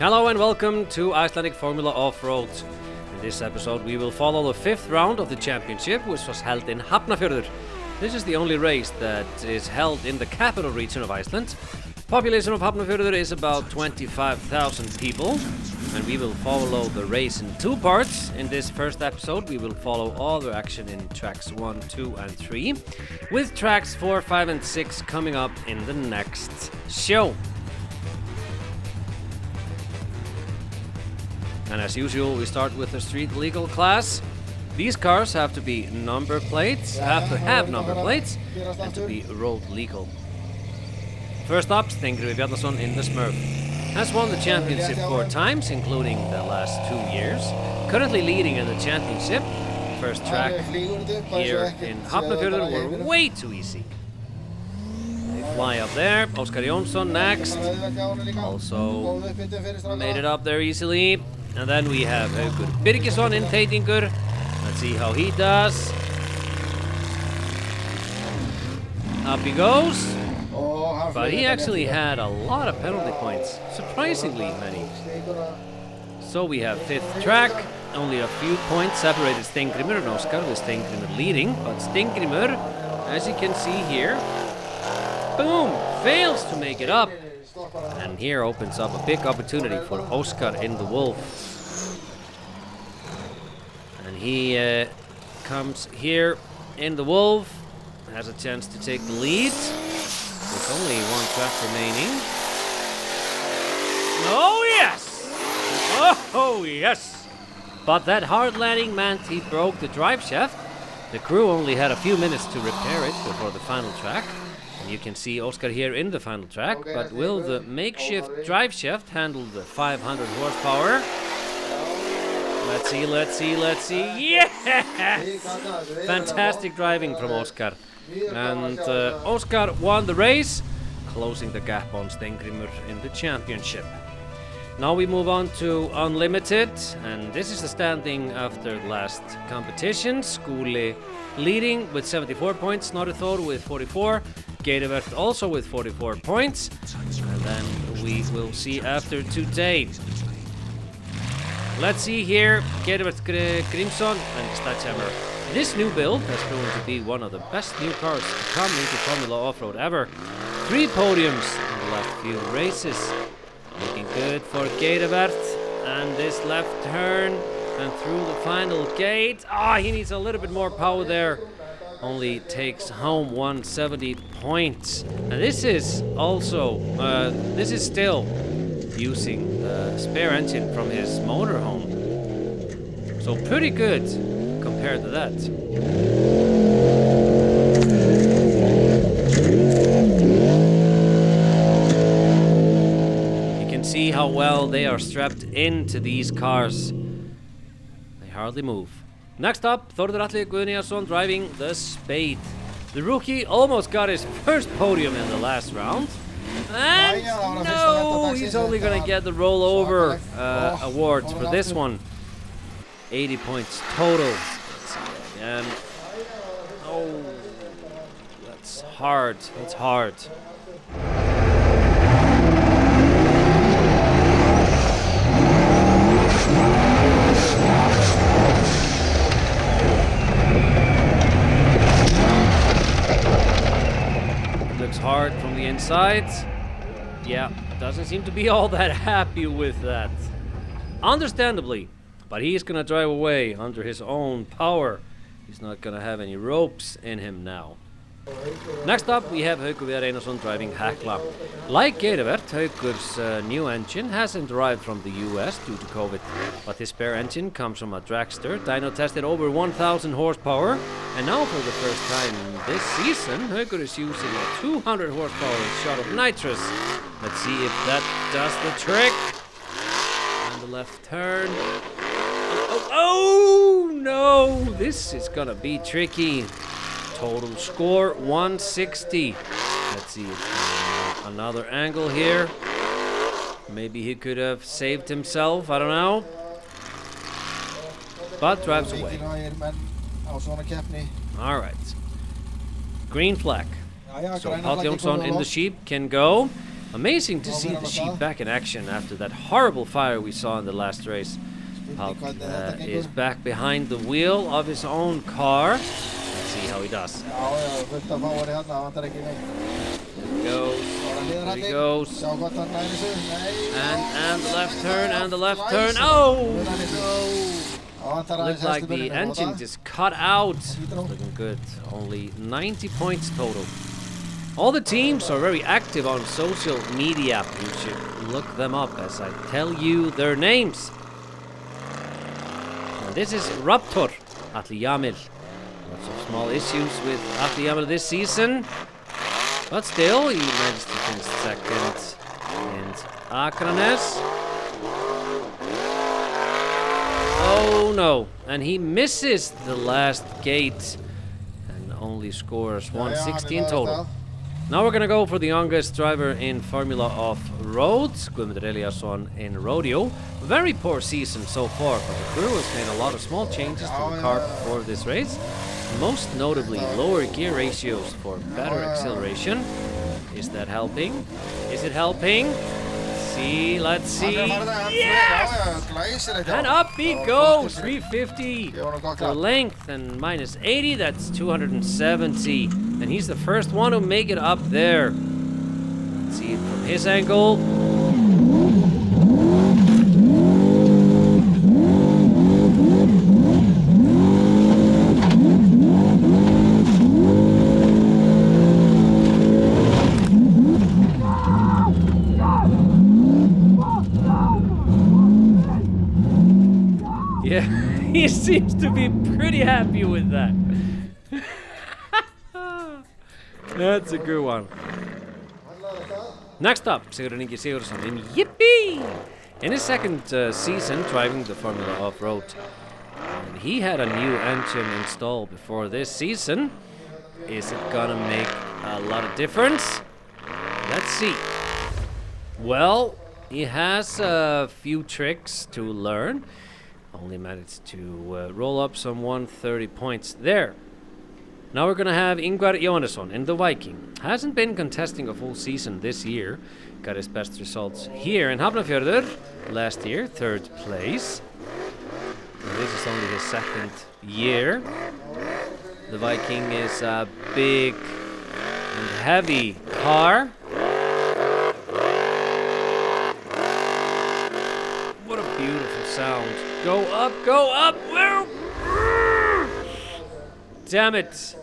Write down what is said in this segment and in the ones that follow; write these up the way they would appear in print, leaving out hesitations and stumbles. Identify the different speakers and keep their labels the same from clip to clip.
Speaker 1: Hello and welcome to Icelandic Formula Offroad. In this episode we will follow the fifth round of the championship, which was held in Hafnarfjordur. This is the only race that is held in the capital region of Iceland. Population of Hafnarfjordur is about 25,000 people, and we will follow the race in two parts. In this first episode we will follow all the action in tracks 1, 2 and 3, with tracks 4, 5 and 6 coming up in the next show. And as usual, we start with the street legal class. These cars have to be number plates, have to have number plates, and to be road legal. First up, Steingrímur Bjarnason in the Smurf. Has won the championship 4 times, including the last 2 years. Currently leading in the championship. First track here in Hafnarfjordur were way too easy. They fly up there. Óskar Jónsson next. Also made it up there easily. And then we have Haukur Birgisson in Teitingur. Let's see how he does. Up he goes. But he actually had a lot of penalty points. Surprisingly many. So we have 5th track. Only a few points separated Steingrímur and Óskar, with Steingrímur leading. But Steingrímur, as you can see here, boom, fails to make it up. And here opens up a big opportunity for Óskar in the Wolf. And he comes here in the Wolf, has a chance to take the lead, with only 1 track remaining. Oh yes! Oh yes! But that hard landing meant he broke the drive shaft. The crew only had a few minutes to repair it before the final track. You can see Óskar here in the final track, but will the makeshift drive shaft handle the 500 horsepower? Let's see, let's see, let's see. Yes! Fantastic driving from Óskar. And Óskar won the race, closing the gap on Steingrímur in the championship. Now we move on to Unlimited, and this is the standing after the last competition. Skúli leading with 74 points, Snorri Þór with 44, Geirivert also with 44 points, and then we will see after today. Let's see here, Geirivert Grímsson and Sledgehammer. This new build has proven to be one of the best new cars to come into Formula Offroad ever. 3 podiums in the last few races. Looking good for Geirivert, and this left turn and through the final gate. He needs a little bit more power there. Only takes home 170 points. And this is also, this is still using the spare engine from his motorhome. So pretty good compared to that. See how well they are strapped into these cars. They hardly move. Next up, Þórður Atli Guðnýjarson driving the Spade. The rookie almost got his first podium in the last round. And no, he's only going to get the rollover award for this one. 80 points total. Let's see again. Oh, that's hard. That's hard. Hard from the inside. Yeah, doesn't seem to be all that happy with that. Understandably, but he's gonna drive away under his own power. He's not gonna have any ropes in him now. Next up, we have Haukur Viðar Einarsson driving Hekla. Like Geirivert, Haukur's new engine hasn't arrived from the US due to COVID, but his spare engine comes from a dragster, dyno tested over 1,000 horsepower, and now for the first time this season, Haukur is using a 200 horsepower shot of nitrous. Let's see if that does the trick. And the left turn. Oh no! This is gonna be tricky. Total score 160. Let's see if another angle here. Maybe he could have saved himself, I don't know. But drives away. Alright. Green flag. So Páll Jónsson in the Sheep can go. Amazing to see the sheep back in action after that horrible fire we saw in the last race. Páll is back behind the wheel of his own car. Let's see how he does. There he goes. And the left turn, and the left turn. Oh, no. Looked like the engine just cut out. Looking good. Only 90 points total. All the teams are very active on social media. You should look them up as I tell you their names. And this is Raptor, Atli Jamil. Lots of small issues with Atli Jamil this season. But still, he managed to finish second in Akranes. Oh no, and he misses the last gate and only scores 160 in total. Now we're gonna go for the youngest driver in Formula Offroad, Guðmundur Eliasson in Rodeo. Very poor season so far, but the crew has made a lot of small changes to the car before this race. Most notably, lower gear ratios for better acceleration. Is that helping? Is it helping? Let's see. Yes! And up he goes, 350. The length and minus 80, that's 270. And he's the first one to make it up there. Let's see it from his angle. Yeah, he seems to be pretty happy with that. That's a good one. Next up, Sigurður Ingi Sigurðsson in Yippee! In his second season driving the Formula Offroad. And he had a new engine installed before this season. Is it gonna make a lot of difference? Let's see. Well, he has a few tricks to learn. Only managed to roll up some 130 points there. Now we're gonna have Ingvar Jóhannesson in the Viking. Hasn't been contesting a full season this year. Got his best results here in Hafnarfjordur last year, 3rd place. And this is only his 2nd year. The Viking is a big and heavy car. What a beautiful sound. Go up, go up! Damn it!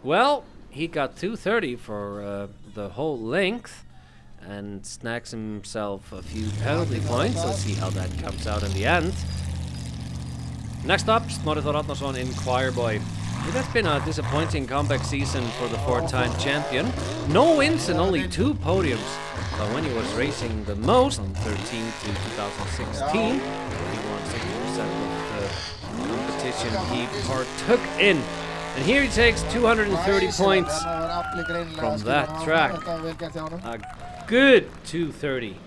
Speaker 1: Well, he got 230 for the whole length and snags himself a few penalty points. Let's see how that comes out in the end. Next up, Snorri Þór Árnason in Choirboy. It has been a disappointing comeback season for the 4-time champion. No wins and only 2 podiums. But when he was racing the most, from 13 to 2016, he won 60% of the competition he partook in. And here he takes 230 points from that track. A good 230.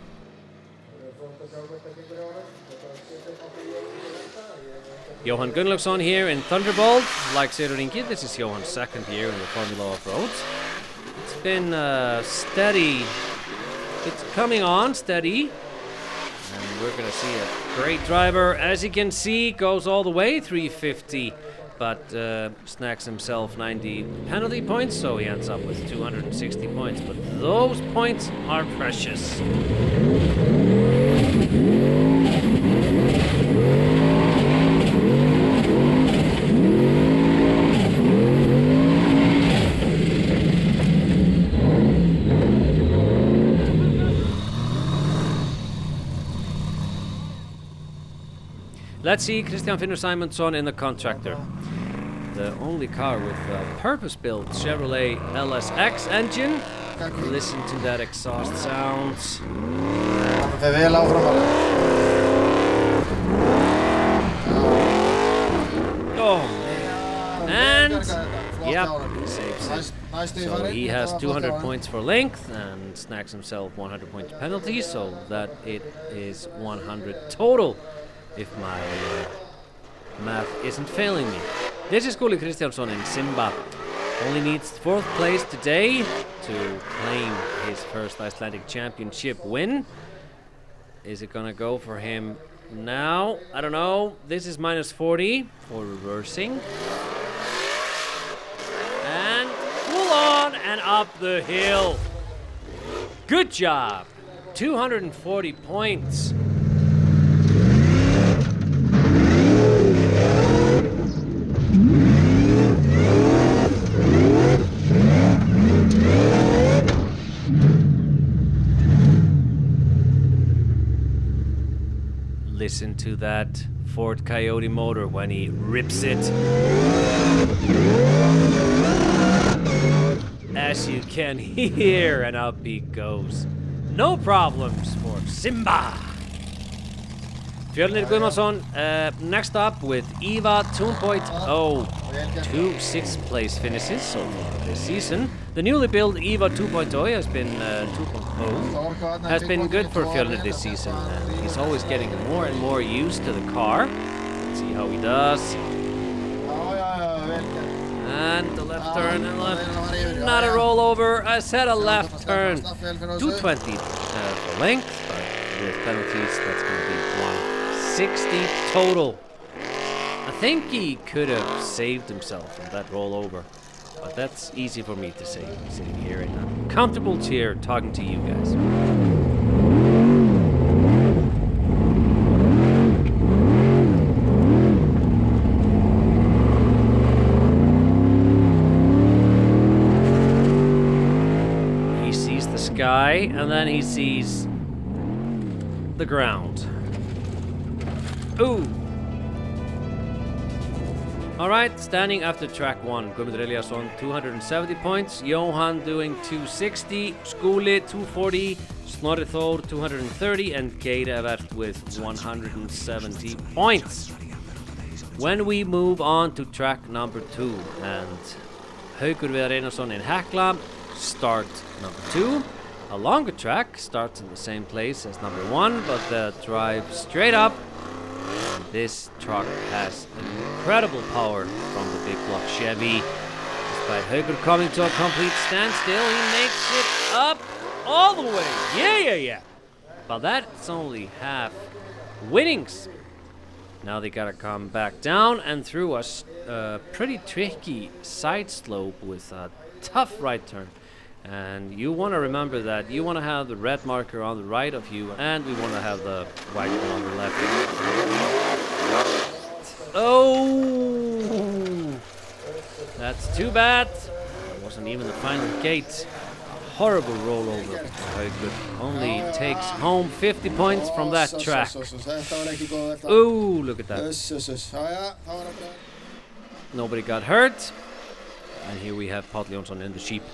Speaker 1: Jóhann Gunnlaugsson here in Thunderbolt. Like Sigurður Ingi, this is Jóhann's 2nd year in the Formula Offroad. It's been steady. It's coming on steady. And we're going to see a great driver. As you can see, goes all the way, 350. But snags himself 90 penalty points, so he ends up with 260 points. But those points are precious. Let's see Kristján Finnur Sæmundsson in the Contractor. The only car with a purpose-built Chevrolet LSX engine. Listen to that exhaust sounds. Oh man. And yep, he saves it. So he has 200 points for length and snags himself 100 points penalty, so that it is 100 total, if my math isn't failing me. This is Skúli Kristjánsson in Simba. Only needs 4th place today to claim his first Icelandic Championship win. Is it gonna go for him now? I don't know. This is minus 40 for reversing. And full on and up the hill. Good job. 240 points. Listen to that Ford Coyote motor when he rips it. As you can hear, and up he goes. No problems for Simba. Fjölnir Guðmundsson next up with Eva 2.0. 2 6th place finishes so far this season. The newly built Eva 2.0 has been 2.0 has been good for Fjölnir this season. He's always getting more and more used to the car. Let's see how he does. And the left turn and left. Not a rollover. I said a left turn. 220 for length, but with penalties, that's going to be 160 total. I think he could have saved himself from that rollover, but that's easy for me to say, sitting here in a comfortable chair talking to you guys. Sky, and then he sees the ground. Ooh. Alright, standing after track 1, Guðmundur Eliasson 270 points, Johan doing 260, Skúli 240, Snorri Þór 230, and Geir Evert with 170 points. When we move on to track number 2, and Haukur Viðar Einarsson in Hekla, start number 2. A longer track starts in the same place as number 1, but the drive straight up. And this truck has incredible power from the big block Chevy. Despite Haukur coming to a complete standstill, he makes it up all the way. Yeah. But that's only half winnings. Now they gotta come back down and through a pretty tricky side slope with a tough right turn. And you want to remember that you want to have the red marker on the right of you, and we want to have the white one on the left. Oh, that's too bad. It wasn't even the final gate. A horrible rollover. Haukur only takes home 50 points from that track. Ooh, look at that. Nobody got hurt. And here we have Páll Jónsson in the Jeep.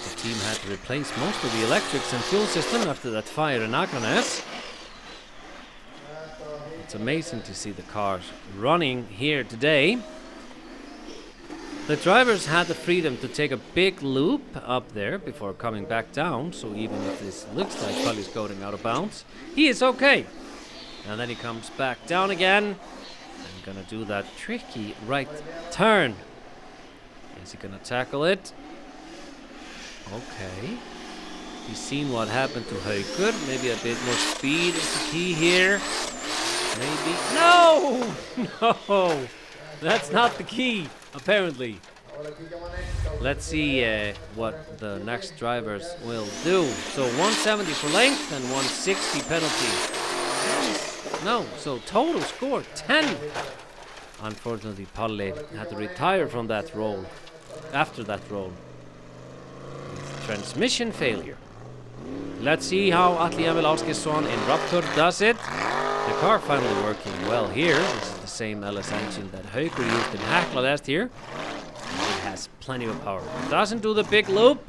Speaker 1: The team had to replace most of the electrics and fuel system after that fire in Akranes. It's amazing to see the cars running here today. The drivers had the freedom to take a big loop up there before coming back down, so even if this looks like Pálli's going out of bounds, he is okay. And then he comes back down again and gonna do that tricky right turn. Is he gonna tackle it? Okay. He's seen what happened to Haukur. Maybe a bit more speed is the key here. Maybe. No! No! That's not the key, apparently. Let's see what the next drivers will do. So 170 for length and 160 penalty. No, so total score 10. Unfortunately, Pálli had to retire from that roll. After that roll. Transmission failure. Let's see how Atli Emil Ásgeirsson in Raptor does it. The car finally working well here. This is the same LS engine that Haukur used in Hekla last year. It has plenty of power. Doesn't do the big loop.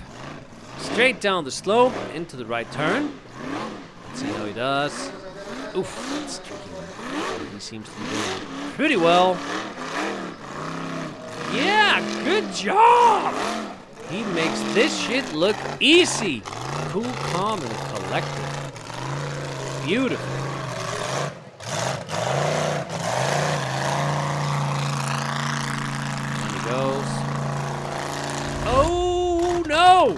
Speaker 1: Straight down the slope into the right turn. Let's see how he does. Oof, that's tricky. He seems to be doing pretty well. Yeah, good job! He makes this shit look easy. Cool, calm, and collected. Beautiful. And he goes. no!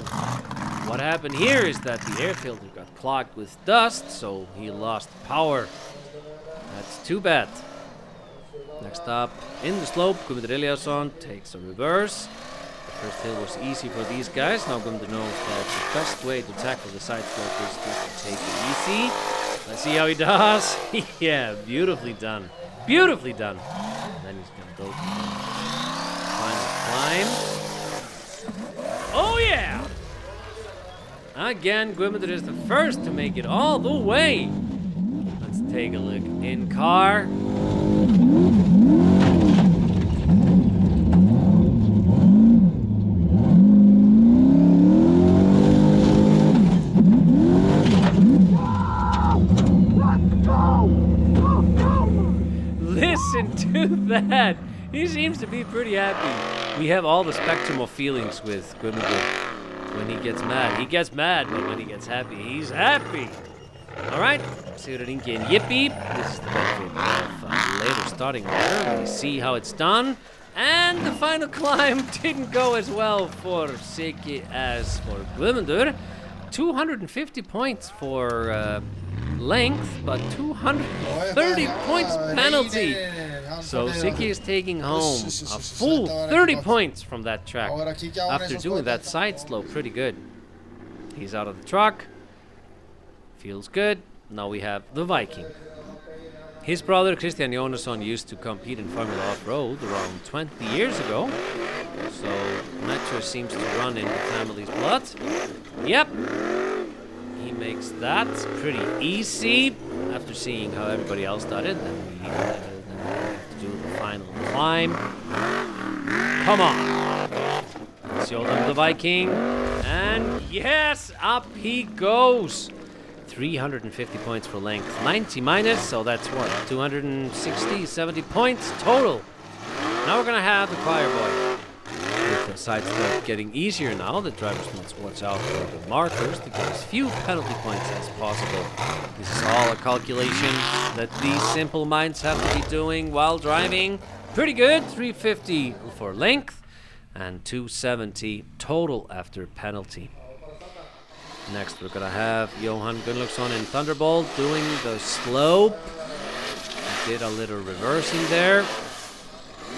Speaker 1: What happened here is that the air filter got clogged with dust, so he lost power. That's too bad. Next up, in the slope, Guðmundur Eliasson takes a reverse. The first hill was easy for these guys. Now Guðmundur knows that the best way to tackle the side slope is just to take it easy. Let's see how he does. Yeah, beautifully done. Beautifully done. And then he's going to go to the final climb. Oh yeah! Again, Guðmundur is the first to make it all the way. Let's take a look in car. Listen to that. He seems to be pretty happy. We have all the spectrum of feelings with Guðmundur. When he gets mad, but when he gets happy, he's happy. All right, Sigurður Ingi in Yippee. This is the benefit of later starting order. We see how it's done. And the final climb didn't go as well for Siggi as for Guðmundur. 250 points for length, but 230 points penalty. So Siggi is taking home a full 30 points from that track after doing that side slope pretty good. He's out of the truck. Feels good. Now we have the Viking. His brother Kristján Jónasson used to compete in Formula Offroad around 20 years ago. So nature seems to run in the family's blood. Yep. He makes that pretty easy after seeing how everybody else did it. Then we have to do the final climb. Come on. Show them the Viking. And yes, up he goes. 350 points for length. 90 minus, so that's what? 260, 70 points total. Now we're going to have the choir boy. With the side slope getting easier now, the drivers must watch out for the markers to get as few penalty points as possible. This is all a calculation that these simple minds have to be doing while driving. Pretty good, 350 for length and 270 total after penalty. Next we're gonna have Johan Gunnlaugsson in Thunderbolt doing the slope. He did a little reversing there.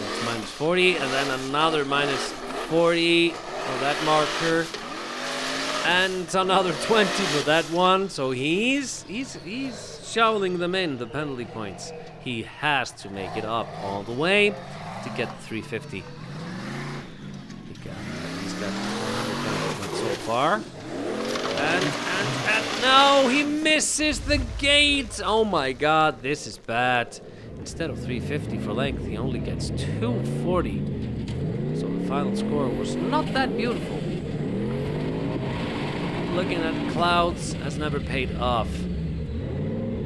Speaker 1: That's minus 40, and then another minus 40 for that marker, and another 20 for that one. So he's shoveling them in, the penalty points. He has to make it up all the way to get 350. He's got 100 points so far. And no, he misses the gate. Oh my God, this is bad. Instead of 350 for length, he only gets 240. So the final score was not that beautiful. Looking at the clouds has never paid off.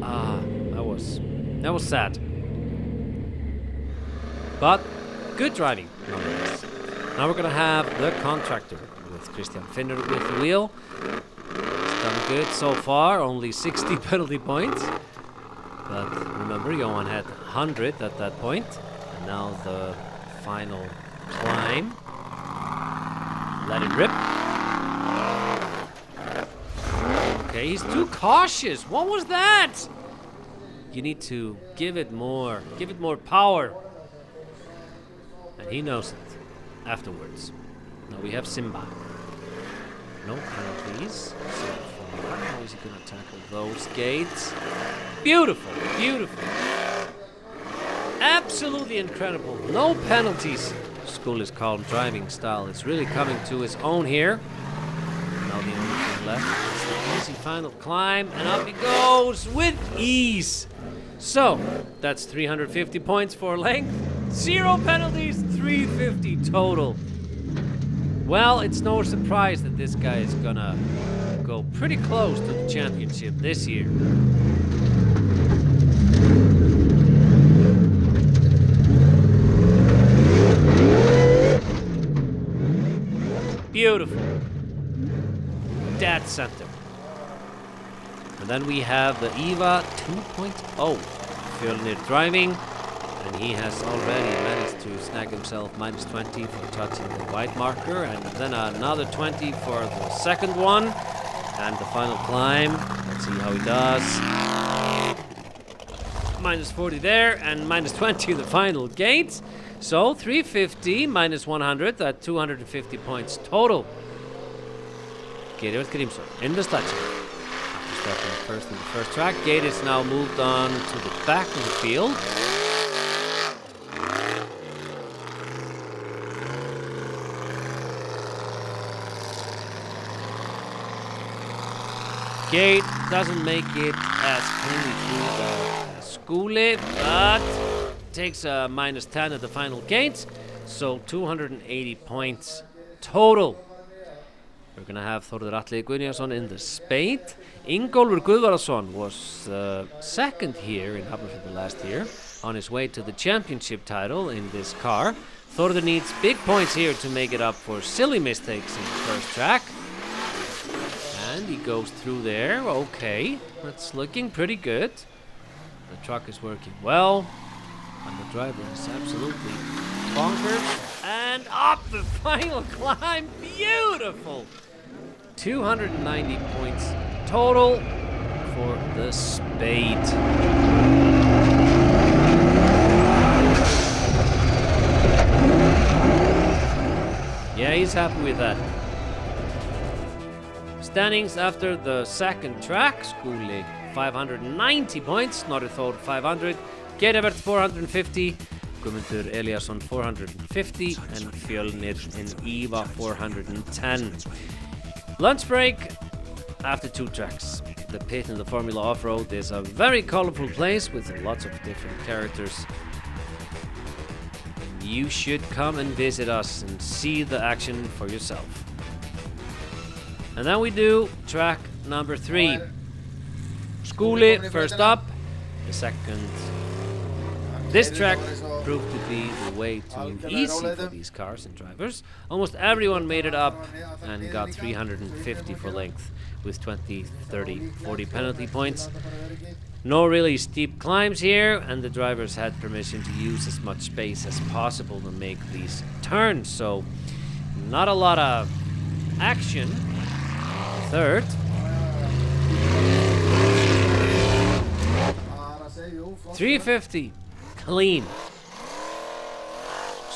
Speaker 1: That was sad. But good driving, nonetheless. Now we're gonna have the contractor with Christian Finner with the wheel. It's done good so far, only 60 penalty points. But remember, Johan had 100 at that point. And now the final climb. Let it rip. Okay, he's too cautious. What was that? You need to give it more power. And he knows it afterwards. Now we have Simba. No penalties. So far, how is he going to tackle those gates? Beautiful, beautiful. Absolutely incredible. No penalties. School is called driving style. It's really coming to its own here. Now the only thing left is the easy final climb, and up he goes with ease. So that's 350 points for length, 0 penalties, 350 total. Well, it's no surprise that this guy is gonna go pretty close to the championship this year. Beautiful. Dead center. And then we have the EVA 2.0. Fjölnir driving. And he has already managed to snag himself -20 for touching the white marker, and then another 20 for the second one. And the final climb. Let's see how he does. -40 there, and -20 the final gate. So 350 -100, at 250 points total. Geir Grímsson in the sledge. After starting first in the first track, Geir is now moved on to the back of the field. Geir doesn't make it as cleanly through as Skúli, but takes a -10 at the final gate, so 280 points total. We're going to have Þórður Atli Guðnason in the spade. Ingólfur Guðvarðarson was second here in Hafnarfjordur last year, on his way to the championship title in this car. Þórður needs big points here to make it up for silly mistakes in the first track. And he goes through there. Okay, that's looking pretty good. The truck is working well, and the driver is absolutely bonkers. And up the final climb, beautiful! 290 points total for the spade. Yeah, he's happy with that. Standings after the second track: Skúli 590 points, Snorri Þór 500, Geir 450, Guðmundur Elíasson 450, and Fjölnir and Ívar 410. Lunch break after 2 tracks. The pit in the Formula Offroad is a very colorful place with lots of different characters. You should come and visit us and see the action for yourself. And then we do track number 3. Skúli first up, the second. This track proved to be the way too easy for these cars and drivers. Almost everyone made it up and got 350 for length with 20, 30, 40 penalty points. No really steep climbs here, and the drivers had permission to use as much space as possible to make these turns, so not a lot of action. Third. $350 clean.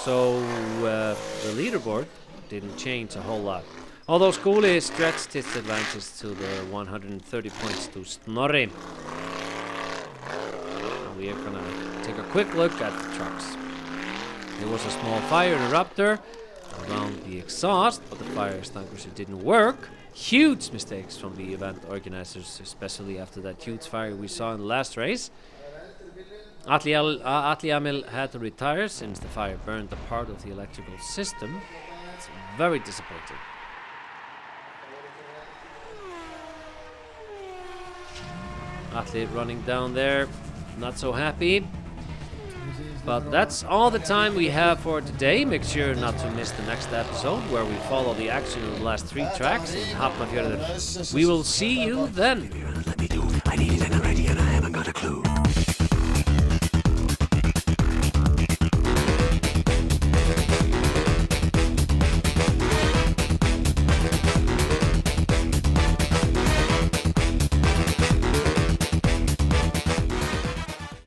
Speaker 1: So the leaderboard didn't change a whole lot. Although Skúli stretched its advantage to the 130 points to Snorri. We are gonna take a quick look at the trucks. There was a small fire interrupter around the exhaust, but the fire extinguisher didn't work. Huge mistakes from the event organizers, especially after that huge fire we saw in the last race. Atli Amil had to retire since the fire burned a part of the electrical system. It's very disappointing. Atli running down there, not so happy. But that's all the time we have for today. Make sure not to miss the next episode where we follow the action of the last 3 tracks in Hafnarfjordur. We will see you then.
Speaker 2: I need it and I'm ready and I haven't got a clue.